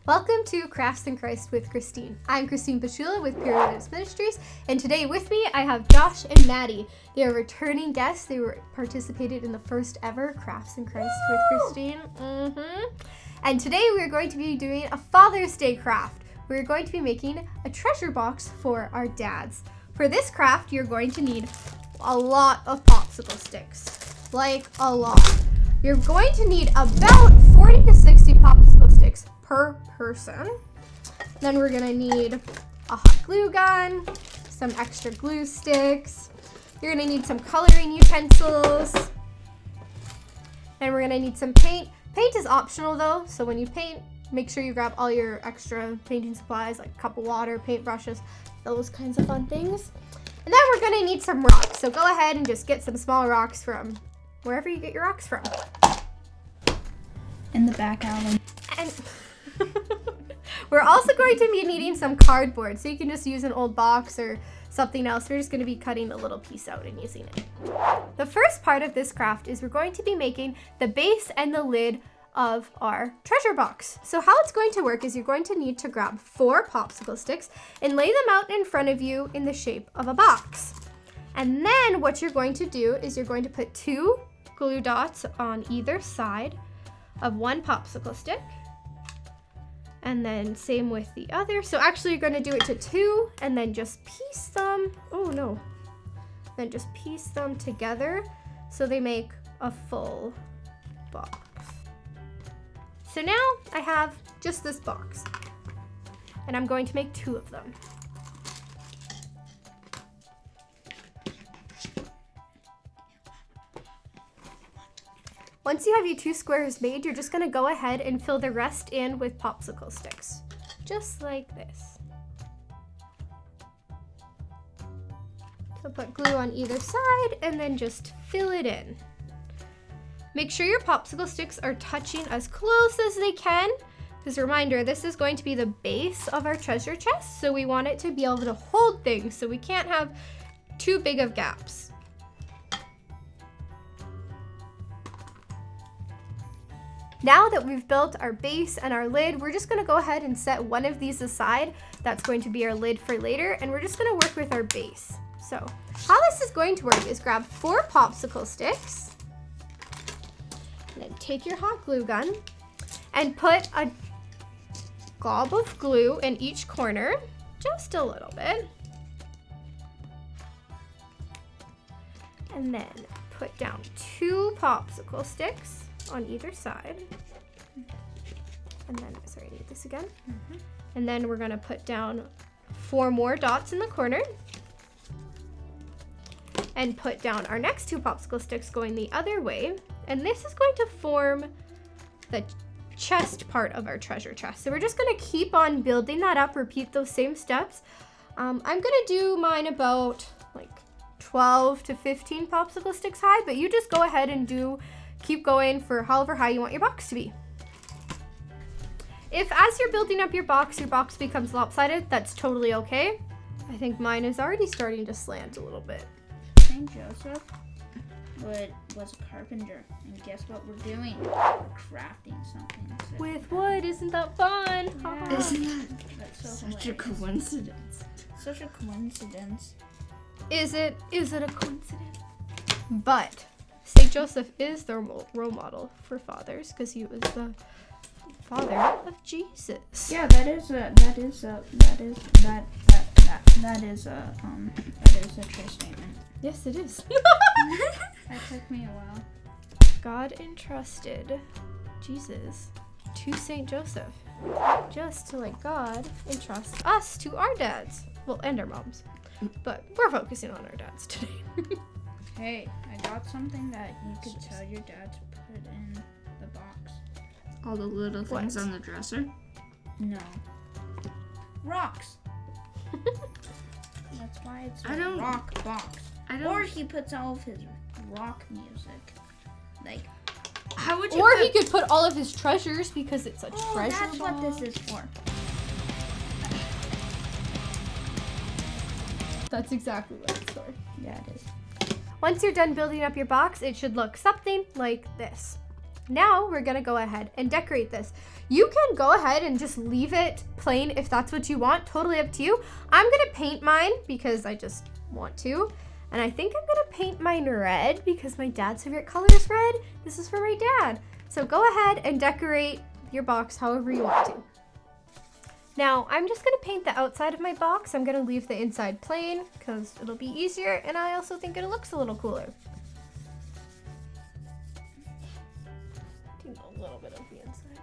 Welcome to Crafts in Christ with Christine. I'm Christine Pashula with Pure Witness Ministries, and today with me I have Josh and Maddie. They are returning guests. They participated in the first ever Crafts in Christ with Christine. And today we're going to be doing a Father's Day craft. We're going to be making a treasure box for our dads. For this craft, you're going to need a lot of popsicle sticks, like a lot. You're going to need about 40 to 60 popsicle sticks per person. Then we're gonna need a hot glue gun, some extra glue sticks. You're gonna need some coloring utensils. And we're gonna need some paint. Paint is optional though, so when you paint, make sure you grab all your extra painting supplies like a cup of water, paint brushes, those kinds of fun things. And then we're gonna need some rocks. So go ahead and just get some small rocks from wherever you get your rocks from. In the back alley. And we're also going to be needing some cardboard, so you can just use an old box or something else. We're just going to be cutting a little piece out and using it. The first part of this craft is we're going to be making the base and the lid of our treasure box. So how it's going to work is you're going to need to grab 4 popsicle sticks and lay them out in front of you in the shape of a box. And then what you're going to do is you're going to put 2 glue dots on either side of one popsicle stick. And then same with the other. So actually you're going to do it to 2 and then just piece them. Oh no. Then just piece them together so they make a full box. So now I have just this box. And I'm going to make 2 of them. Once you have your 2 squares made, you're just gonna go ahead and fill the rest in with popsicle sticks. Just like this. So put glue on either side and then just fill it in. Make sure your popsicle sticks are touching as close as they can. As a reminder, this is going to be the base of our treasure chest, so we want it to be able to hold things, so we can't have too big of gaps. Now that we've built our base and our lid, we're just gonna go ahead and set one of these aside. That's going to be our lid for later, and we're just gonna work with our base. So how this is going to work is grab 4 popsicle sticks, and then take your hot glue gun and put a glob of glue in each corner, just a little bit. And then put down 2 popsicle sticks on either side. And then, sorry, I need this again. And then we're gonna put down 4 more dots in the corner. And put down our next 2 popsicle sticks going the other way. And this is going to form the chest part of our treasure chest. So we're just gonna keep on building that up, repeat those same steps. I'm gonna do mine about like 12 to 15 popsicle sticks high, but you just go ahead and keep going for however high you want your box to be. If as you're building up your box becomes lopsided, that's totally okay. I think mine is already starting to slant a little bit. St. Joseph was a carpenter, and guess what we're doing? We're crafting something. With wood, isn't that fun? Yeah. Isn't That's so such hilarious. a coincidence? Such a coincidence. Is it a coincidence? But St. Joseph is the role model for fathers because he was the father of Jesus. Yeah, that is a true statement. Yes, it is. That took me a while. God entrusted Jesus to St. Joseph just to let God entrust us to our dads. Well, and our moms. But we're focusing on our dads today. Hey, I got something that you could tell your dad to put in the box. All the little things What? on the dresser? No. Rocks. That's why it's I a don't- rock box. I don't. Or he puts all of his rock music. Like, How would you? Or put, he could put all of his treasures because it's a oh, treasure that's what box. this is for. That's exactly what it's for. Yeah, it is. Once you're done building up your box, it should look something like this. Now we're gonna go ahead and decorate this. You can go ahead and just leave it plain if that's what you want, totally up to you. I'm gonna paint mine because I just want to. And I think I'm gonna paint mine red because my dad's favorite color is red. This is for my dad. So go ahead and decorate your box however you want to. Now I'm just gonna paint the outside of my box. I'm gonna leave the inside plain because it'll be easier, and I also think it looks a little cooler. A little bit of the inside.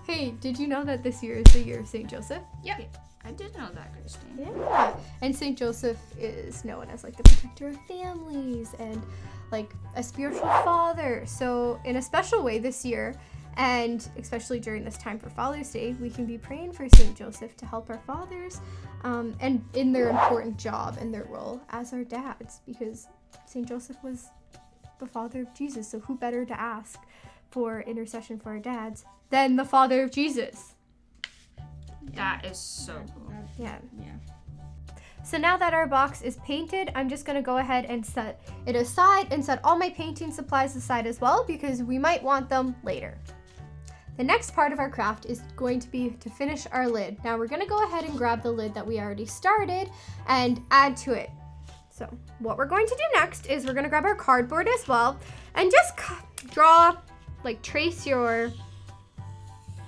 Hey, did you know that this year is the year of St. Joseph? Yep. I did know that, Christine. Yeah. And St. Joseph is known as like the protector of families and like a spiritual father. So in a special way this year, and especially during this time for Father's Day, we can be praying for St. Joseph to help our fathers and in their important job and their role as our dads, because St. Joseph was the father of Jesus. So who better to ask for intercession for our dads than the father of Jesus? That is so cool. Yeah. Yeah. So now that our box is painted, I'm just gonna go ahead and set it aside and set all my painting supplies aside as well, because we might want them later. The next part of our craft is going to be to finish our lid. Now we're gonna go ahead and grab the lid that we already started and add to it. So what we're going to do next is we're gonna grab our cardboard as well and just draw, like trace your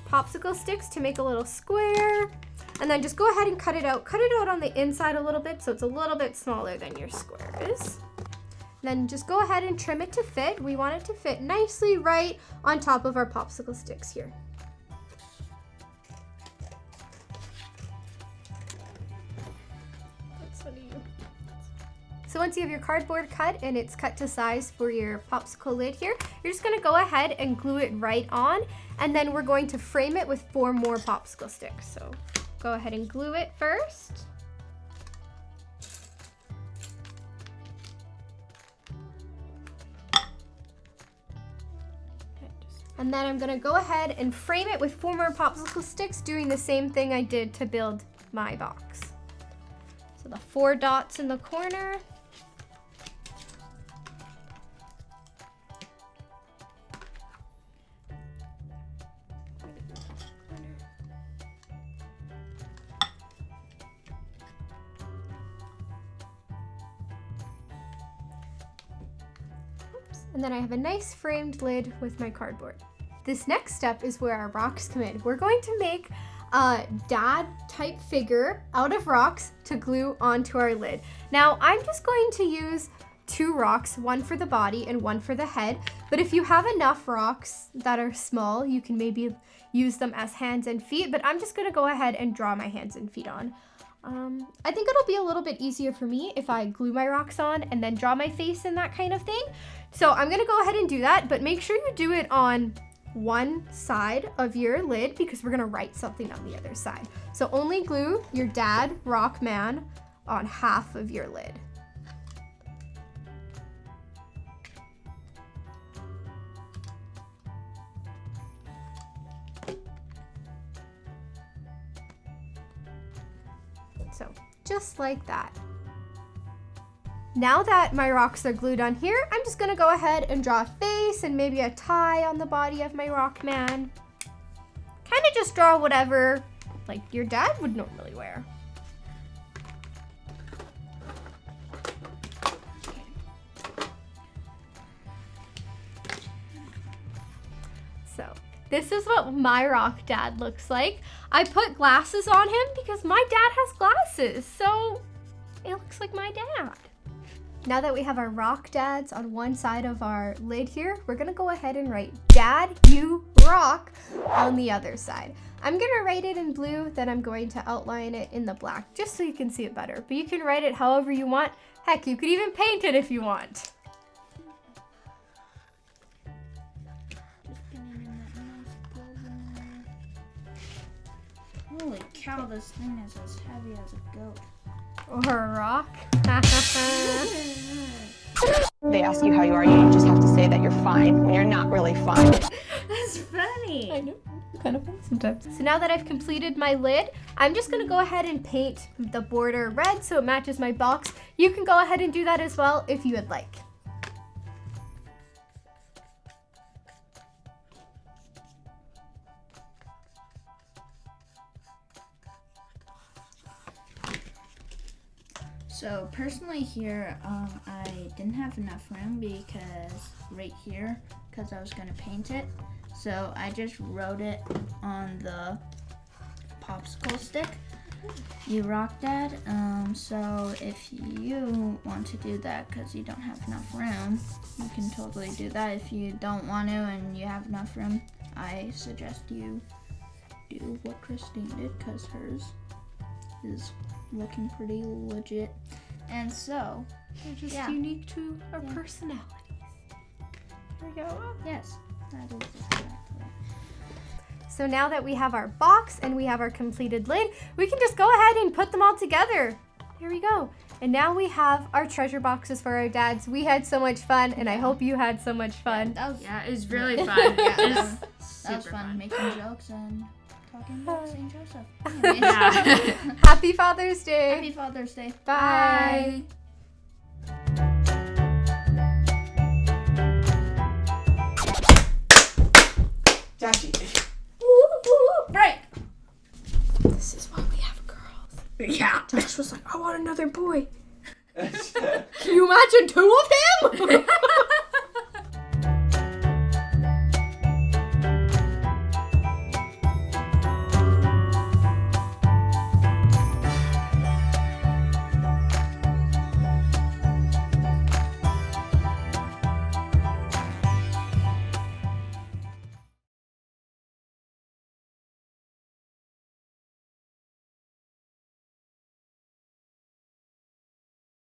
popsicle sticks to make a little square, and then just go ahead and cut it out. Cut it out on the inside a little bit so it's a little bit smaller than your square is. Then just go ahead and trim it to fit. We want it to fit nicely right on top of our popsicle sticks here. So once you have your cardboard cut and it's cut to size for your popsicle lid here, you're just gonna go ahead and glue it right on, and then we're going to frame it with 4 more popsicle sticks. So go ahead and glue it first. And then I'm gonna go ahead and frame it with 4 more popsicle sticks, doing the same thing I did to build my box. So the 4 dots in the corner. And then I have a nice framed lid with my cardboard. This next step is where our rocks come in. We're going to make a dad type figure out of rocks to glue onto our lid. Now I'm just going to use 2 rocks, one for the body and one for the head. But if you have enough rocks that are small, you can maybe use them as hands and feet, but I'm just gonna go ahead and draw my hands and feet on. I think it'll be a little bit easier for me if I glue my rocks on and then draw my face and that kind of thing. So I'm gonna go ahead and do that, but make sure you do it on one side of your lid because we're gonna write something on the other side. So only glue your dad rock man on half of your lid. So just like that. Now that my rocks are glued on here, I'm just gonna go ahead and draw a face and maybe a tie on the body of my rock man. Kind of just draw whatever like your dad would normally wear. So this is what my rock dad looks like. I put glasses on him because my dad has glasses, so it looks like my dad. Now that we have our rock dads on one side of our lid here, we're gonna go ahead and write "Dad, you rock" on the other side. I'm gonna write it in blue, then I'm going to outline it in the black, just so you can see it better. But you can write it however you want. Heck, you could even paint it if you want. Holy cow, this thing is as heavy as a goat. Or a rock. They ask you how you are, you just have to say that you're fine when you're not really fine. That's funny. I know, kind of fun sometimes. So now that I've completed my lid, I'm just gonna go ahead and paint the border red so it matches my box. You can go ahead and do that as well if you would like. So personally here, I didn't have enough room because right here, because I was gonna paint it. So I just wrote it on the popsicle stick. You rock that. So if you want to do that because you don't have enough room, you can totally do that. If you don't want to and you have enough room, I suggest you do what Christine did because hers is looking pretty legit. And so, They're just Yeah. unique to our Yeah. personalities. There we go. yes, that is exactly. So now that we have our box and we have our completed lid, we can just go ahead and put them all together. There we go. And now we have our treasure boxes for our dads. We had so much fun, and I hope you had so much fun. That was Yeah, it was really fun. Yeah, It that super was fun making jokes and talking about St. Joseph. Yeah. Happy Father's Day. Happy Father's Day. Bye. Jackie. Break. This is why we have girls. Yeah. Josh was like, I want another boy. Can you imagine 2 of him?